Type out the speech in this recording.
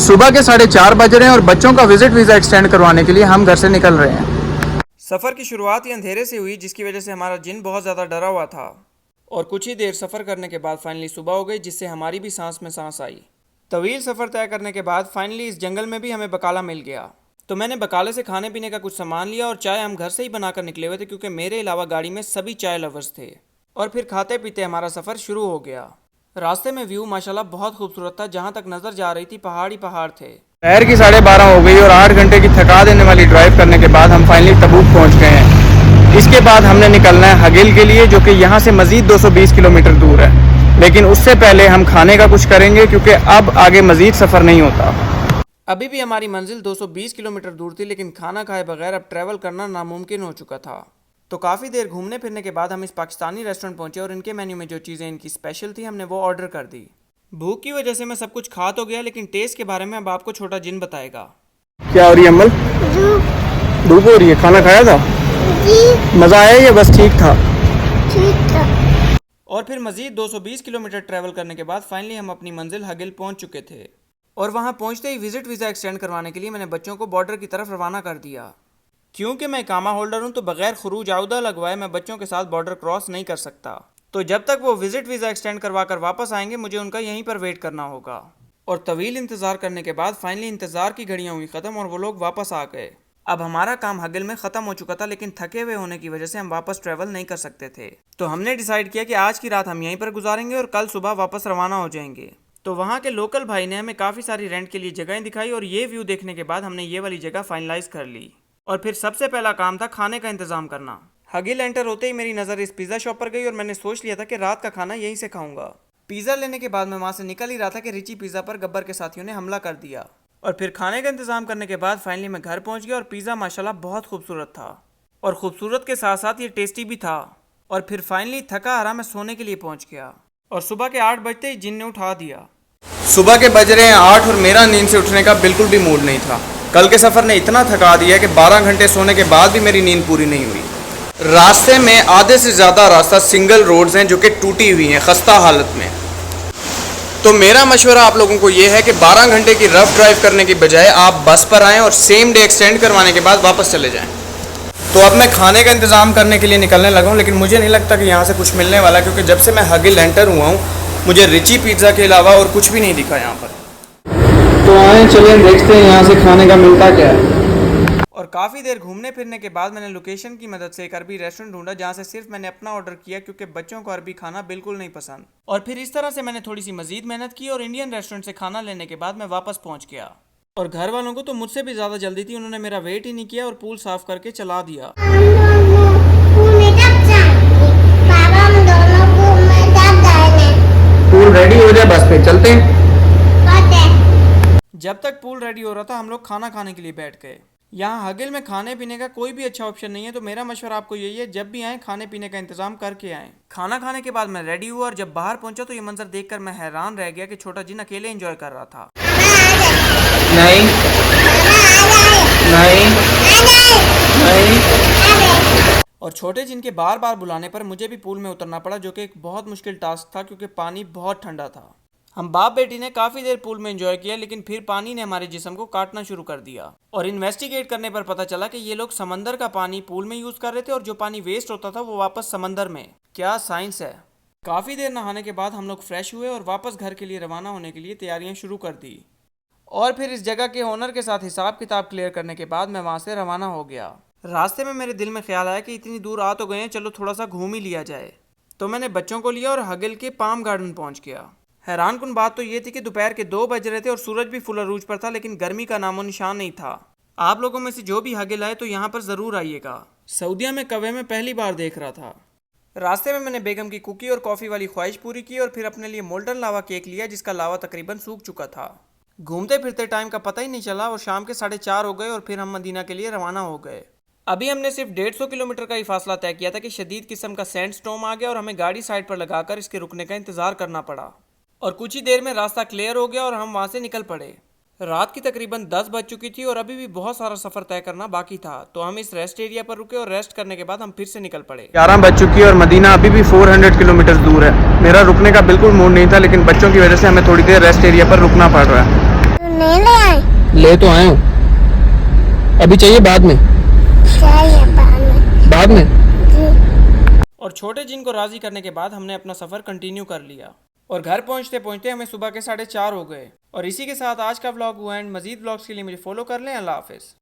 सुबह के 4:30 बज रहे हैं और बच्चों का विजिट वीज़ा एक्सटेंड करवाने के लिए हम घर से निकल रहे हैं। सफ़र की शुरुआत ही अंधेरे से हुई, जिसकी वजह से हमारा जिन बहुत ज़्यादा डरा हुआ था। और कुछ ही देर सफ़र करने के बाद फाइनली सुबह हो गई, जिससे हमारी भी सांस में सांस आई। तवील सफ़र तय करने के बाद फाइनली इस जंगल में भी हमें बकाला मिल गया। तो मैंने बकाले से खाने पीने का कुछ सामान लिया और चाय हम घर से ही बनाकर निकले हुए थे, क्योंकि मेरे अलावा गाड़ी में सभी चाय लवर्स थे। और फिर खाते पीते हमारा सफ़र शुरू हो गया। रास्ते में व्यू माशाल्लाह बहुत खूबसूरत था, जहाँ तक नज़र जा रही थी पहाड़ ही पहाड़ थे। दोपहर की 12:30 हो गई और 8 घंटे की थका देने वाली ड्राइव करने के बाद हम फाइनली तबूक पहुंच गए हैं। इसके बाद हमने निकलना है हगिल के लिए, जो कि यहाँ से मज़ीद 220 किलोमीटर दूर है। लेकिन उससे पहले हम खाने का कुछ करेंगे, क्योंकि अब आगे मज़ीद सफ़र नहीं होता। अभी भी हमारी मंजिल 220 किलोमीटर दूर थी, लेकिन खाना खाए बगैर अब ट्रैवल करना नामुमकिन हो चुका था। तो काफ़ी देर घूमने फिरने के बाद हम इस पाकिस्तानी रेस्टोरेंट पहुंचे और इनके मेन्यू में जो चीज़ें इनकी स्पेशल थी हमने वो ऑर्डर कर दी। भूख की वजह से मैं सब कुछ खा तो गया, लेकिन टेस्ट के बारे में अब आपको छोटा जिन बताएगा। क्या हो रही है अम्मल? धूप हो रही है। खाना खाया था? मज़ा आया या बस ठीक था? ठीक था। और फिर मज़ीद 220 किलोमीटर ट्रैवल करने के बाद फाइनली हम अपनी मंजिल हगिल पहुंच चुके थे। और वहां पहुंचते ही विजिट वीज़ा एक्सटेंड करवाने के लिए मैंने बच्चों को बॉर्डर की तरफ रवाना कर दिया। क्योंकि मैं इकामा होल्डर हूं, तो बगैर खुरूज आउदा लगवाए मैं बच्चों के साथ बॉर्डर क्रॉस नहीं कर सकता। तो जब तक वो विजिट वीज़ा एक्सटेंड करवा कर वापस आएंगे, मुझे उनका यहीं पर वेट करना होगा। और तवील इंतज़ार करने के बाद फाइनली इंतज़ार की घड़ियाँ हुई ख़त्म और वो लोग वापस आ गए। अब हमारा काम हगिल में ख़त्म हो चुका था, लेकिन थके हुए होने की वजह से हम वापस ट्रैवल नहीं कर सकते थे। तो हमने डिसाइड किया कि आज की रात हम यहीं पर गुजारेंगे और कल सुबह वापस रवाना हो जाएंगे। तो वहाँ के लोकल भाई ने हमें काफ़ी सारी रेंट के लिए जगहें दिखाई और ये व्यू देखने के बाद हमने ये वाली जगह फाइनलाइज कर ली। और फिर सबसे पहला काम था खाने का इंतज़ाम करना। हगिल एंटर होते ही मेरी नज़र इस पिज़्ज़ा शॉप पर गई और मैंने सोच लिया था कि रात का खाना यहीं से खाऊंगा। पिज़्ज़ा लेने के बाद मैं वहाँ से निकल ही रहा था कि रिची पिज़्ज़ा पर गब्बर के साथियों ने हमला कर दिया। और फिर खाने का इंतज़ाम करने के बाद फाइनली मैं घर पहुँच गया और पिज़्ज़ा माशाल्लाह बहुत खूबसूरत था। और ख़ूबसूरत के साथ साथ ये टेस्टी भी था। और फिर फाइनली थका हारा मैं सोने के लिए पहुँच गया। और सुबह के 8 बजते ही जिन ने उठा दिया। सुबह के बज रहे हैं 8 और मेरा नींद से उठने का बिल्कुल भी मूड नहीं था। कल के सफ़र ने इतना थका दिया कि 12 घंटे सोने के बाद भी मेरी नींद पूरी नहीं हुई। रास्ते में आधे से ज़्यादा रास्ता सिंगल रोड्स हैं जो कि टूटी हुई हैं, खस्ता हालत में। तो मेरा मशवरा आप लोगों को ये है कि 12 घंटे की रफ ड्राइव करने की बजाय आप बस पर आएँ और सेम डे एक्सटेंड करवाने के बाद वापस चले जाएँ। तो अब मैं खाने का इंतज़ाम करने के लिए निकलने लगा हूँ, लेकिन मुझे नहीं लगता कि यहाँ से कुछ मिलने वाला, क्योंकि जब से मैं हगिल एंटर हुआ हूँ मुझे रिची पिज़्ज़ा के अलावा और कुछ भी नहीं दिखा यहाँ पर। तो आए चलें देखते हैं यहाँ से खाने का मिलता क्या है। और काफ़ी देर घूमने फिरने के बाद मैंने लोकेशन की मदद से एक अरबी रेस्टोरेंट ढूंढा, जहाँ से सिर्फ मैंने अपना ऑर्डर किया, क्योंकि बच्चों को अरबी खाना बिल्कुल नहीं पसंद। और फिर इस तरह से मैंने थोड़ी सी मजीद मेहनत की और इंडियन रेस्टोरेंट से खाना लेने के बाद मैं वापस पहुँच गया। और घर वालों को तो मुझसे भी ज़्यादा जल्दी थी, उन्होंने मेरा वेट ही नहीं किया और पूल साफ करके चला दिया। पूल रेडी हो जाए बस पे चलते हैं। जब तक पूल रेडी हो रहा था हम लोग खाना खाने के लिए बैठ गए। यहाँ हगिल में खाने पीने का कोई भी अच्छा ऑप्शन नहीं है, तो मेरा मशवरा आपको यही है, जब भी आएँ खाने पीने का इंतजाम करके आएँ। खाना खाने के बाद मैं रेडी हुआ और जब बाहर पहुंचा तो ये मंजर देखकर मैं हैरान रह गया कि छोटा जिन अकेले एंजॉय कर रहा था। नहीं नहीं नहीं। और छोटे जिन के बार बार बुलाने पर मुझे भी पूल में उतरना पड़ा, जो कि एक बहुत मुश्किल टास्क था, क्योंकि पानी बहुत ठंडा था। हम बाप बेटी ने काफ़ी देर पूल में एंजॉय किया, लेकिन फिर पानी ने हमारे जिस्म को काटना शुरू कर दिया। और इन्वेस्टिगेट करने पर पता चला कि ये लोग समंदर का पानी पूल में यूज़ कर रहे थे और जो पानी वेस्ट होता था वो वापस समंदर में। क्या साइंस है। काफ़ी देर नहाने के बाद हम लोग फ्रेश हुए और वापस घर के लिए रवाना होने के लिए तैयारियाँ शुरू कर दी। और फिर इस जगह के ओनर के साथ हिसाब किताब क्लियर करने के बाद मैं वहाँ से रवाना हो गया। रास्ते में मेरे दिल में ख्याल आया कि इतनी दूर आ तो गए हैं, चलो थोड़ा सा घूम ही लिया जाए। तो मैंने बच्चों को लिया और हगिल के पाम गार्डन पहुँच गया। हैरान कुन बात तो ये थी कि दोपहर के 2 बज रहे थे और सूरज भी फुल अरूज पर था, लेकिन गर्मी का नामो निशान नहीं था। आप लोगों में से जो भी हगिल आए तो यहाँ पर ज़रूर आइएगा। सऊदीया में कवे में पहली बार देख रहा था। रास्ते में मैंने बेगम की कुकी और कॉफ़ी वाली ख्वाहिश पूरी की और फिर अपने लिए मोल्टन लावा केक लिया, जिसका लावा तकरीबन सूख चुका था। घूमते फिरते टाइम का पता ही नहीं चला और शाम के 4:30 हो गए और फिर हम मदीना के लिए रवाना हो गए। अभी हमने सिर्फ 150 किलोमीटर का ही फासला तय किया था कि शदीद किस्म का सैंड स्टॉर्म आ गया और हमें गाड़ी साइड पर लगाकर इसके रुकने का इंतज़ार करना पड़ा। और कुछ ही देर में रास्ता क्लियर हो गया और हम वहाँ से निकल पड़े। रात की तकरीबन 10 बज चुकी थी और अभी भी बहुत सारा सफ़र तय करना बाकी था, तो हम इस रेस्ट एरिया पर रुके और रेस्ट करने के बाद हम फिर से निकल पड़े। 11 बज चुकी है और मदीना अभी भी 400 किलोमीटर दूर है। मेरा रुकने का बिल्कुल मूड नहीं था, लेकिन बच्चों की वजह से हमें थोड़ी देर रेस्ट एरिया पर रुकना पड़ रहा है। ले तो आए हो, अभी चाहिए बाद में? बाद में। और छोटे जिन को राजी करने के बाद हमने अपना सफर कंटिन्यू कर लिया और घर पहुंचते पहुंचते हमें सुबह के 4:30 हो गए। और इसी के साथ आज का व्लॉग हुआ एंड। मजीद व्लॉग्स के लिए मुझे फॉलो कर लें। अल्लाह हाफिज़।